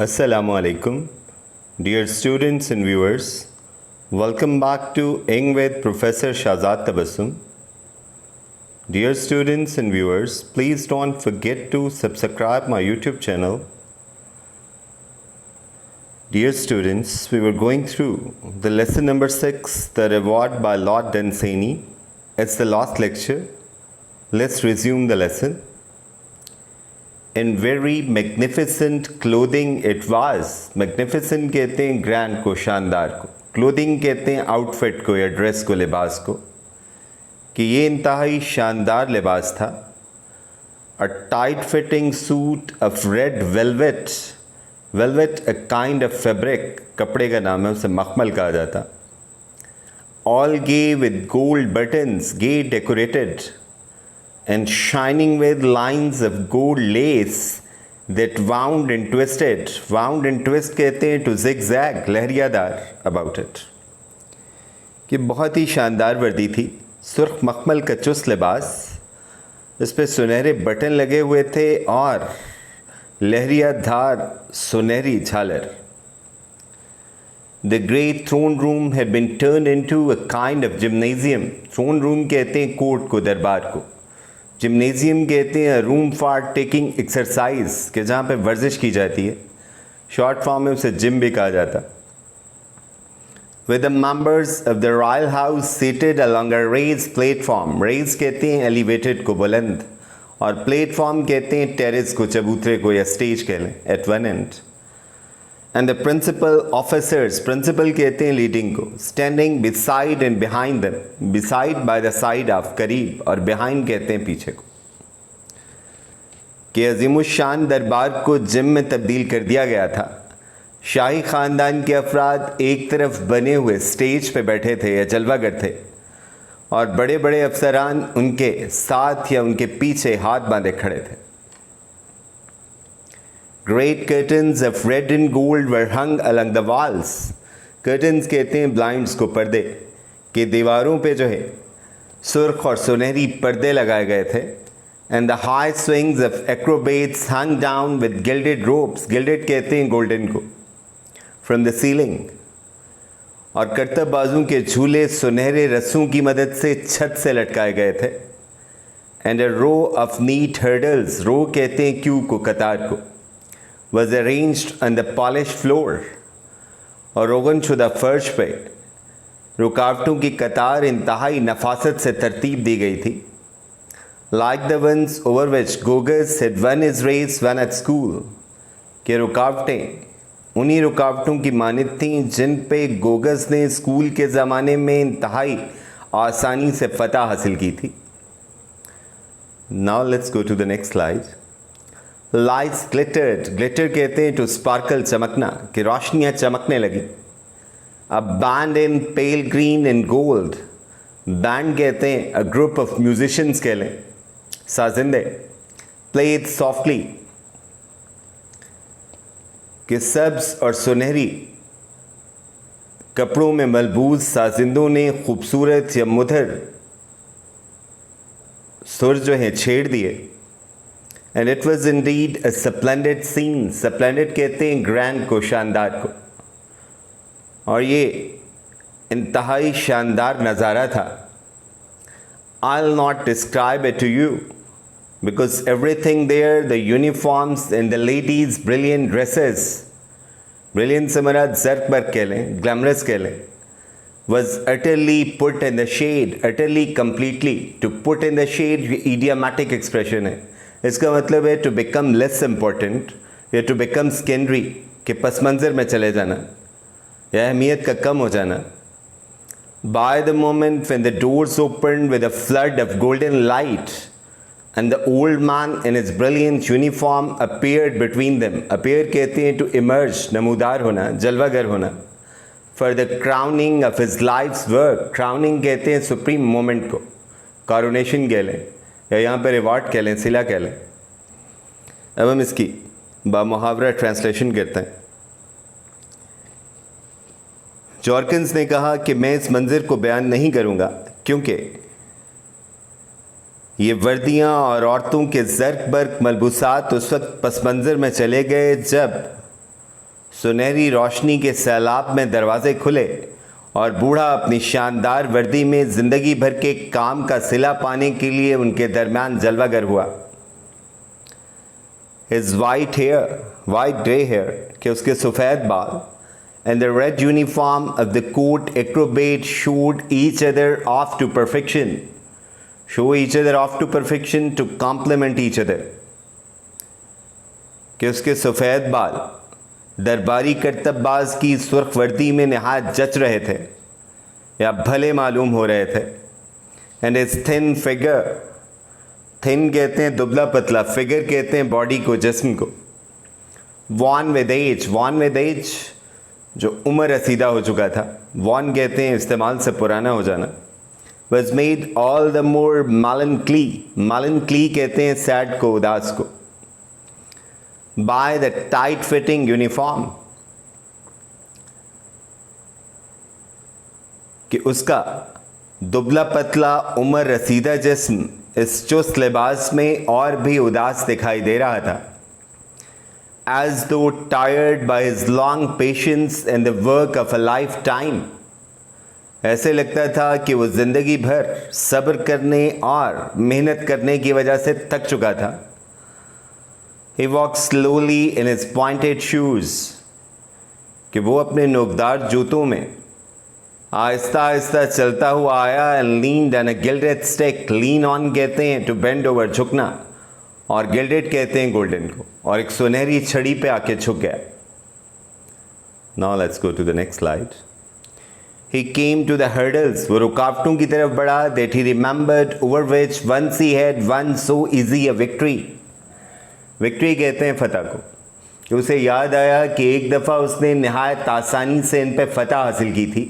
Assalamu alaikum, dear students and viewers. Welcome back to Ing with Professor Shahzad Tabassum. Dear students and viewers, please don't forget to subscribe my YouTube channel. Dear students, we were going through the lesson number 6, The Reward by Lord Dunsany. It's the last lecture. Let's resume the lesson. In very magnificent clothing it was. Magnificent कहते हैं grand को, शानदार को. Clothing कहते हैं outfit को या dress को, लिबास को, कि ये इंतहाई शानदार लिबास था. A tight fitting suit of red velvet. Velvet a kind of fabric, कपड़े का नाम है, उसे मखमल कहा जाता. All gay with gold buttons, gay decorated and shining with lines of gold lace that wound and twisted. Wound and twist कहते हैं to zigzag, लहरियादार about it. कि बहुत ही शानदार वर्दी थी, सुर्ख मखमल का चुस्त लिबास, इस पर सुनहरे बटन लगे हुए थे और लहरियादार सुनहरी झालर. The great throne room had been turned into a kind of gymnasium. Throne room कहते हैं कोर्ट को, दरबार को. जिम्नेजियम कहते हैं रूम फॉर टेकिंग एक्सरसाइज, के जहाँ पे वर्जिश की जाती है. शॉर्ट फॉर्म में उसे जिम भी कहा जाता. With the members of the royal house seated along a raise platform. Raise कहते हैं एलिवेटेड को, बुलंद, और प्लेटफॉर्म कहते हैं टेरेस को, चबूतरे को या स्टेज कह लें, at one end. And the principal officers, principal कहते हैं लीडिंग को, standing beside and behind them. Beside by the side of, करीब, और बिहाइंड कहते हैं पीछे को. कि अजीमुशान दरबार को जिम में तब्दील कर दिया गया था. शाही ख़ानदान के अफराद एक तरफ बने हुए स्टेज पे बैठे थे या जलवागर थे, और बड़े बड़े अफसरान उनके साथ या उनके पीछे हाथ बांधे खड़े थे. Great curtains of red and gold were hung along the walls. Curtains कहते हैं blinds को, पर्दे, कि दीवारों पे जो है सुर्ख और सुनहरी पर्दे लगाए गए थे. And the high swings of acrobats hung down with gilded ropes. Gilded कहते हैं golden को, from the ceiling. और करतब बाजू के झूले सुनहरे रस्सों की मदद से छत से लटकाए गए थे. And a row of neat hurdles. row कहते हैं क्यू को, कतार को, was arranged on the polished floor. और रोगनशुदा फर्श पे रुकावटों की कतार इंतहाई नफासत से तरतीब दी गई थी. Like the ones over which Gogus had won his race when at school. कि रुकावटें उन्हीं रुकावटों की मानित थीं जिन पे गोगस ने स्कूल के ज़माने में इंतहाई आसानी से फतह हासिल की थी. Now let's go to the next slide. Lights glittered. Glitter कहते हैं to sparkle, चमकना, कि रोशनियाँ चमकने लगी. A band in pale green and gold. Band कहते हैं a group of musicians कह लें, साजिंदे. Played softly, कि सब्ज और सुनहरी कपड़ों में मलबूस साजिंदों ने खूबसूरत या मुधर सुर जो हैं छेड़ दिए. And it was indeed a splendid scene. Splendid कहते हैं ग्रैंड को, शानदार को, और ये इंतहाई शानदार नज़ारा था. I'll not describe it to you because everything there, the uniforms and the ladies' brilliant dresses, brilliant से मराद ज़र्क बर्क कह लें, glamorous कह लें, was utterly put in the shade. Utterly, completely. To put in the shade idiomatic expression है. इसका मतलब है टू बिकम लेस इम्पोर्टेंट या टू बिकम सेकेंडरी, कि पस मंज़र में चले जाना या अहमियत का कम हो जाना. By the moment when the doors open with a flood of golden light and the old man in his brilliant uniform appeared between them. Appear कहते हैं टू इमर्ज, नमूदार होना, जलवागर होना. For the crowning of his life's work. Crowning कहते हैं supreme moment को, coronation कह लें, या यहाँ पर रिवार्ड कह लें, सिला कह लें. अब हम इसकी बामुहावरा ट्रांसलेशन करते हैं. जॉर्किंस ने कहा कि मैं इस मंज़र को बयान नहीं करूँगा क्योंकि ये वर्दियाँ और औरतों के ज़र्क बर्क मलबूसात उस वक्त पस मंज़र में चले गए जब सुनहरी रोशनी के सैलाब में दरवाजे खुले और बूढ़ा अपनी शानदार वर्दी में ज़िंदगी भर के काम का सिला पाने के लिए उनके दरमियान जलवागर हुआ। His white grey hair, कि उसके सफ़ेद बाल, and the red uniform of the court acrobat showed each other off to perfection to complement each other। कि उसके सफ़ेद बाल दरबारी करतबबाज की सुर्ख वर्दी में नहायत जच रहे थे या भले मालूम हो रहे थे। एंड इस थिन फिगर, थिन कहते हैं दुबला पतला, फिगर कहते हैं बॉडी को, जिस्म को। वॉन विद एज जो उम्र रसीदा हो चुका था, वॉन कहते हैं इस्तेमाल से पुराना हो जाना। Was made all the more melancholy कहते हैं सैड को, उदास को। By the tight fitting uniform, कि उसका दुबला पतला उम्र रसीदा जिस्म इस चुस्त लिबास में और भी उदास दिखाई दे रहा था। As though tired by his long patience and the work of a lifetime, ऐसे लगता था कि वो ज़िंदगी भर सब्र करने और मेहनत करने की वजह से थक चुका था। He walked slowly in his pointed shoes, कि वो अपने नोकदार जूतों में आहिस्ता आहिस्ता चलता हुआ आया। and leaned on a gilded stick, lean on कहते हैं to bend over, झुकना, और गिल्डेड कहते हैं गोल्डन को, और एक सुनहरी छड़ी पे आके झुक गया। Now let's go to the next slide. He came to the hurdles, वो रुकावटों की तरफ बढ़ा, that he remembered over which once he had won so easy a victory। Victory कहते हैं फतह को, कि उसे याद आया कि एक दफ़ा उसने नहायत आसानी से इन पे फतह हासिल की थी।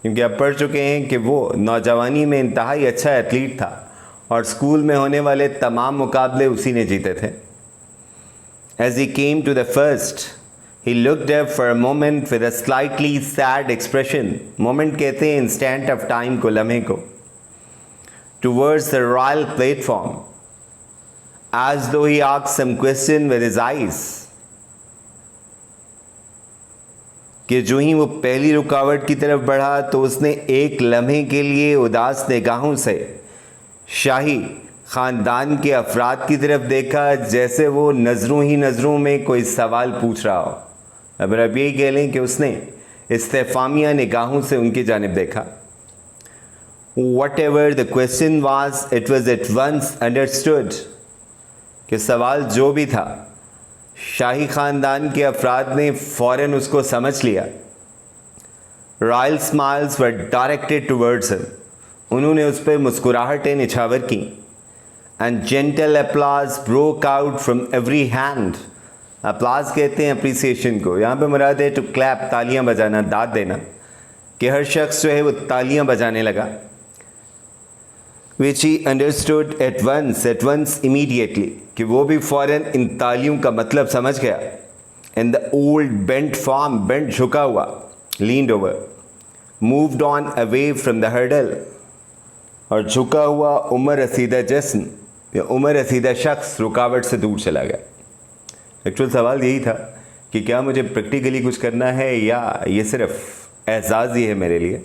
क्योंकि अब पढ़ चुके हैं कि वो नौजवानी में इंतहाई अच्छा एथलीट था और स्कूल में होने वाले तमाम मुकाबले उसी ने जीते थे। As he came to the first, he looked up for a moment with a slightly sad expression। moment कहते हैं instant of time को, लम्हे को। towards the royal platform, as though he asked some question with his eyes। कि जो ही वो पहली रुकावट की तरफ बढ़ा तो उसने एक लम्हे के लिए उदास निगाहों से शाही ख़ानदान के अफराद की तरफ देखा, जैसे वो नज़रों ही नज़रों में कोई सवाल पूछ रहा हो। अब यही कह लें कि उसने इस्तेफ़ामिया निगाहों से उनकी जानिब देखा। Whatever the question was, it was at once understood, कि सवाल जो भी था शाही ख़ानदान के अफराद ने फ़ौरन उसको समझ लिया। Royal smiles were directed towards him, उन्होंने उस पर मुस्कुराहटें निछावर की। And gentle applause broke out from every hand. Applause कहते हैं अप्रिसिएशन को, यहाँ पे मुराद है टू क्लैप, तालियाँ बजाना, दाद देना, कि हर शख्स जो है वो तालियाँ बजाने लगा। Which he understood at once immediately, कि वो भी फ़ौरन इन तालियों का मतलब समझ गया। In the old bent form, bent झुका हुआ, leaned over, moved on away from the hurdle, और झुका हुआ उम्र रसीदा जिस्म या उम्र रसीदा शख्स रुकावट से दूर चला गया। एक्चुअल सवाल यही था कि क्या मुझे प्रैक्टिकली कुछ करना है या ये सिर्फ एहसास ही है मेरे लिए।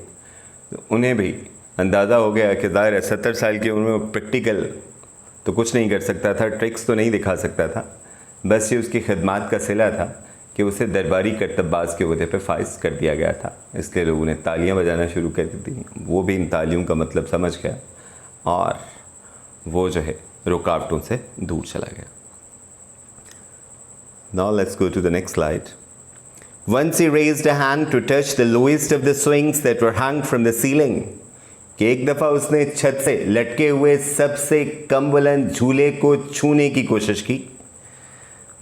तो उन्हें भी अंदाज़ा हो गया कि ज़ाहिर है 70 साल की उम्र में प्रैक्टिकल तो कुछ नहीं कर सकता था, ट्रिक्स तो नहीं दिखा सकता था, बस ये उसकी खिदमत का सिला था कि उसे दरबारी करतबबाज के ओहदे पे फाइज कर दिया गया था। इसलिए लोगों ने तालियां बजाना शुरू कर दी। वो भी इन तालियों का मतलब समझ गया और वो जो है रुकावटों से दूर चला गया। Now let's go to the next slide. Once he raised a hand to touch the lowest of the swings that were hung from the ceiling, कि एक दफ़ा उसने छत से लटके हुए सबसे कम बुलंद झूले को छूने की कोशिश की।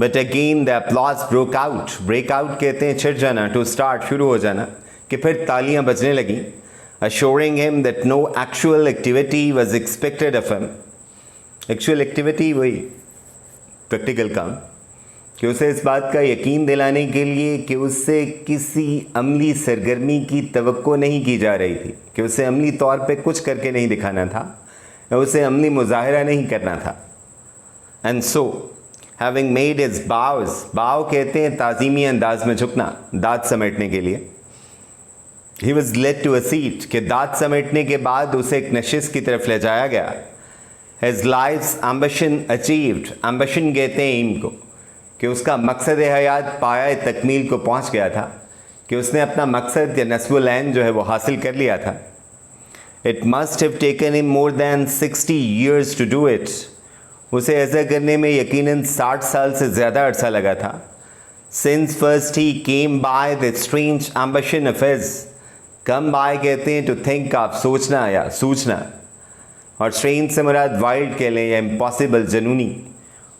But again the applause broke out, break out कहते हैं छिड़ जाना, टू स्टार्ट, शुरू हो जाना, कि फिर तालियां बजने लगीं। assuring him that no actual activity was expected of him। Actual activity वही प्रैक्टिकल काम, कि उसे इस बात का यकीन दिलाने के लिए कि उससे किसी अमली सरगर्मी की तवक्को नहीं की जा रही थी, कि उसे अमली तौर पे कुछ करके नहीं दिखाना था, उसे अमली मुजाहरा नहीं करना था। And so having made his bows, bow कहते हैं ताज़ीमी अंदाज में झुकना, दांत समेटने के लिए। He was led to a seat, कि दांत समेटने के बाद उसे एक नशिस्त की तरफ ले जाया गया। His life's ambition achieved, ambition कहते हैं एम को, कि उसका मकसद हयात पाया तकमील को पहुंच गया था, कि उसने अपना मकसद या नस्बुल ऐन जो है वो हासिल कर लिया था। It must have taken him more than 60 years to do it, उसे ऐसा करने में यकीनन 60 साल से ज़्यादा अरसा लगा था। Since first he came by the strange ambition of his, come by कहते हैं टू थिंक ऑफ, सोचना या सूझना, और स्ट्रेंज से मुराद वाइल्ड कह लें या इम्पॉसिबल, जनूनी,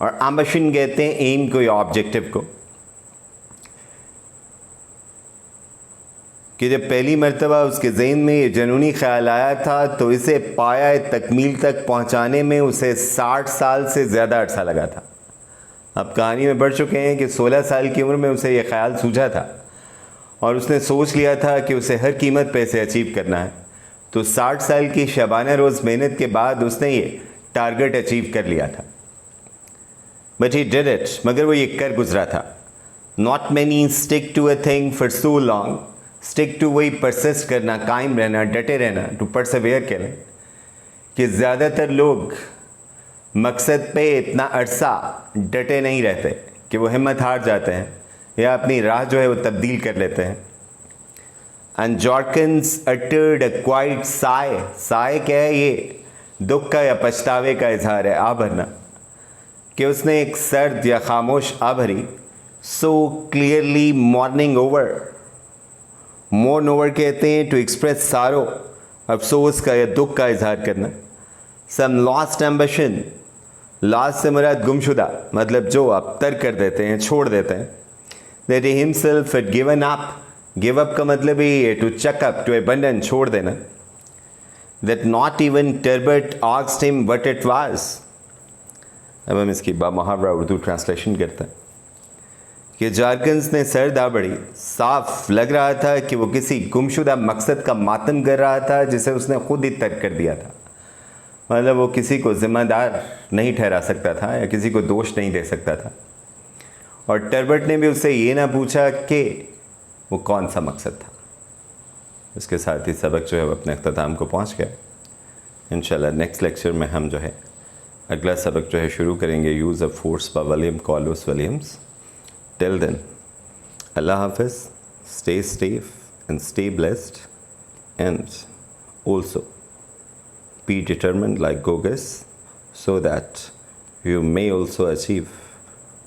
और एम्बिशन कहते हैं एम को या ऑब्जेक्टिव को। कि जब पहली मर्तबा उसके ज़हन में ये जनूनी ख्याल आया था तो इसे पाया तकमील तक पहुंचाने में उसे 60 साल से ज़्यादा अरसा लगा था। अब कहानी में बढ़ चुके हैं कि 16 साल की उम्र में उसे ये ख्याल सूझा था और उसने सोच लिया था कि उसे हर कीमत पे इसे अचीव करना है। तो 60 साल की शबाना रोज़ मेहनत के बाद उसने ये टारगेट अचीव कर लिया था। बट ही डिड इट, मगर वो ये कर गुजरा था। Not many stick to a thing for so long, stick to वही परसिस्ट करना, कायम रहना, डटे रहना, टू परसेवेयर कह लें, कि ज़्यादातर लोग मकसद पे इतना अरसा डटे नहीं रहते, कि वो हिम्मत हार जाते हैं या अपनी राह जो है वो तब्दील कर लेते हैं। And Jorkins uttered a quiet sigh, sigh क्या है, ये दुख का या पछतावे का इजहार है, आ भरना, कि उसने एक सर्द या खामोश आ भरी। So clearly morning over, मोर्न over कहते हैं टू एक्सप्रेस सारो, अफसोस का या दुख का इजहार करना। सम लॉस्ट एम्बिशन, लॉस्ट से मुराद गुमशुदा, मतलब जो आप तर्क कर देते हैं, छोड़ देते हैं। That he himself had given up, give up का मतलब ही है to chuck up, to abandon, छोड़ देना। That not even Turbot asked him what it was. अब हम इसकी बामुहावरा उर्दू ट्रांसलेशन करते हैं कि जॉर्किन्स ने सर दाबड़ी, साफ लग रहा था कि वो किसी गुमशुदा मकसद का मातम कर रहा था जिसे उसने खुद ही तर्क कर दिया था। मतलब वो किसी को ज़िम्मेदार नहीं ठहरा सकता था या किसी को दोष नहीं दे सकता था। और टर्बट ने भी उससे ये ना पूछा कि वो कौन सा मकसद था। इसके साथ ही सबक जो है वो अपने अख्ताम को पहुँच गया। इंशाल्लाह नेक्स्ट लेक्चर में हम जो है अगला सबक जो है शुरू करेंगे, use of force by William Carlos Williams. Till then, Allah Hafiz, stay safe and stay blessed, and also be determined like Gogas so that you may also achieve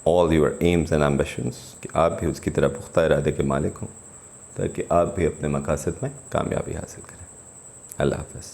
all your aims and ambitions, कि आप भी उसकी तरह पुख्ता इरादे के मालिक हों ताकि आप भी अपने मकासद में कामयाबी हासिल करें। अल्लाह हाफ़िज़।